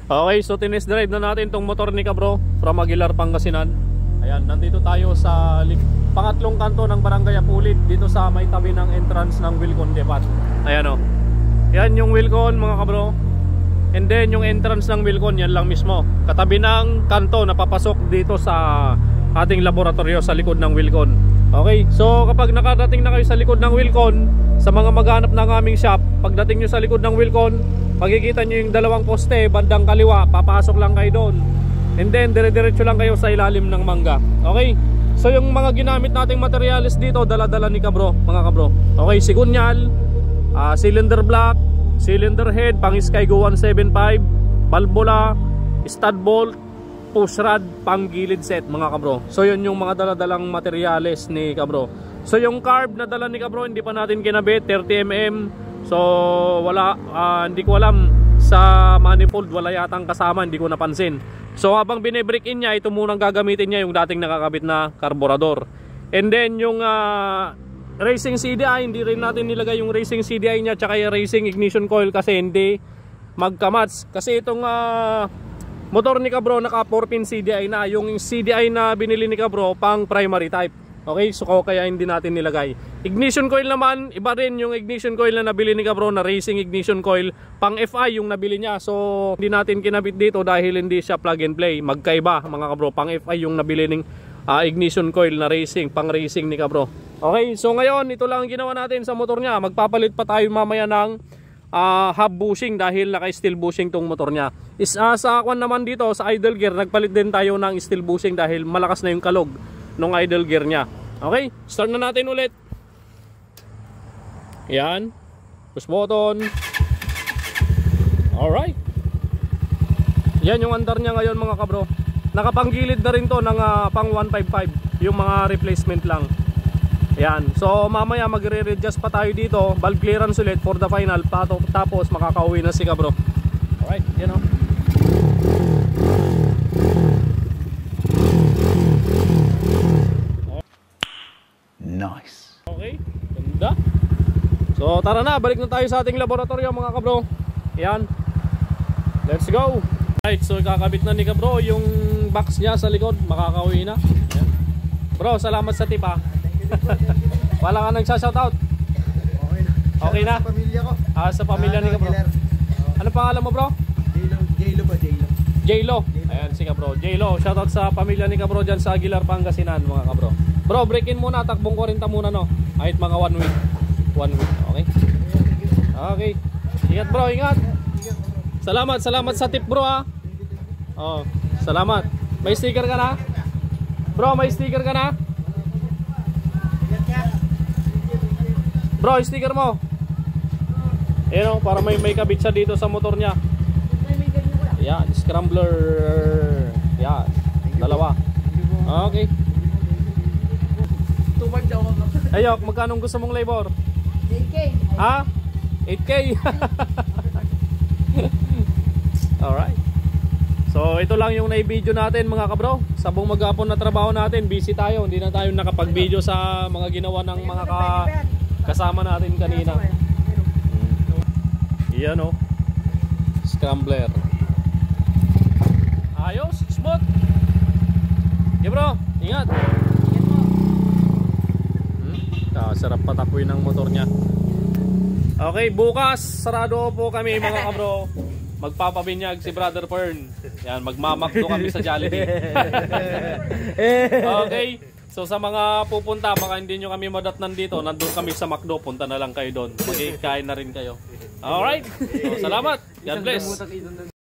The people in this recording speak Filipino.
Okay, so tinest drive na natin tong motor ni Kabro from Aguilar, Pangasinan. Ayan, nandito tayo sa pangatlong kanto ng Barangay Apulit, dito sa may tabi ng entrance ng Wilcon Depot. Ayan o. Yan yung Wilcon mga Kabro. And then yung entrance ng Wilcon, yan lang mismo. Katabi ng kanto na papasok dito sa ating laboratorio sa likod ng Wilcon. Okay, so kapag nakarating na kayo sa likod ng Wilcon, sa mga maghanap ng aming shop, pagdating nyo sa likod ng Wilcon, makikita nyo yung dalawang poste, bandang kaliwa, papasok lang kayo doon. And then dire-diretso lang kayo sa ilalim ng mangga. Okay, so yung mga ginamit nating materials dito, dala-dala ni Kabro, mga Kabro. Okay, sigunyal, cylinder block, cylinder head, pang Skygo 175, valvula, stud bolt, push rod, pang gilid set, mga Kabro. So yun yung mga dala-dalang materials ni Kabro. So yung carb na dala ni Kabro, hindi pa natin kinabit, 30mm. So wala, hindi ko alam sa manifold, wala yatang kasama, hindi ko napansin. So habang binibreak in niya, ito munang gagamitin niya yung dating nakakabit na karburador. And then yung racing CDI, hindi rin natin nilagay yung racing CDI niya tsaka yung racing ignition coil kasi hindi magkamats. Kasi itong motor ni Kabro naka 4-pin CDI na. Yung CDI na binili ni Kabro pang primary type. Okay, so kaya hindi natin nilagay. Ignition coil naman, iba rin yung ignition coil na nabili ni Kabro na racing ignition coil, pang FI yung nabili niya. So hindi natin kinabit dito dahil hindi siya plug and play. Magkaiba mga Kabro, pang FI yung nabili ng ignition coil na racing, pang racing ni Kabro. Okay, so ngayon ito lang ang ginawa natin sa motor niya. Magpapalit pa tayo mamaya ng hub bushing dahil naka steel bushing tong motor niya. Sa kwan naman dito sa idle gear, nagpalit din tayo ng steel bushing dahil malakas na yung kalog nung idle gear niya. Okay, start na natin ulit. Yan, push button. Alright. Yan yung andar niya ngayon mga Kabro. Nakapanggilid na rin to ng pang 155, yung mga replacement lang. Yan, so mamaya magre-readjust pa tayo dito, valve clearance ulit for the final, tapos makakauwi na si Kabro. Alright, yan o. Nice. Okay, ganda. So tara na, balik na tayo sa ating laboratorio mga Kabro. Yan, let's go. Alright, so kakabit na ni Kabro yung box niya sa likod, makakauwi na. Yan. Bro, salamat sa tip ha. Wala ka nagsashoutout. Okay na. Okay na? Sa pamilya ko. Sa pamilya ni Kabro. Ano pangalan mo bro? J-Lo ba? J-Lo. J-Lo. Ayan si Kabro. J-Lo. Shoutout sa pamilya ni Kabro dyan sa Aguilar, Pangasinan mga Kabro. Bro, break in muna. Takbong 40 muna no. Kahit mga 1 week. 1 week. Okay? Okay. Ingat bro, ingat. Salamat sa tip bro ha. Oh, salamat. May sticker ka na? Bro, may sticker ka na? Bro, sticker mo. Ayan o, para may kabit siya dito sa motor niya. Yan, scrambler. Yan, dalawa. Okay. Ayok, magkano gusto mong labor? 8K. Ha? 8K. Alright. So ito lang yung na-video natin mga Kabro. Sa buong maghapon na trabaho natin, busy tayo. Hindi na tayo nakapag-video sa mga ginawa ng mga kasama natin kanina. Iyan o, scrambler. Ayos, smooth. Okay bro, ingat. Sarap patakoy ng motor niya. Okay, bukas sarado po kami mga Kabro. Magpapabinyag si Brother Fern. Yan, magmamakdo kami sa Jollibee. Okay. So sa mga pupunta, baka hindi nyo kami madatnan dito, nandun kami sa McDo, punta na lang kayo doon. Magkikain na rin kayo. Alright. So salamat. God bless.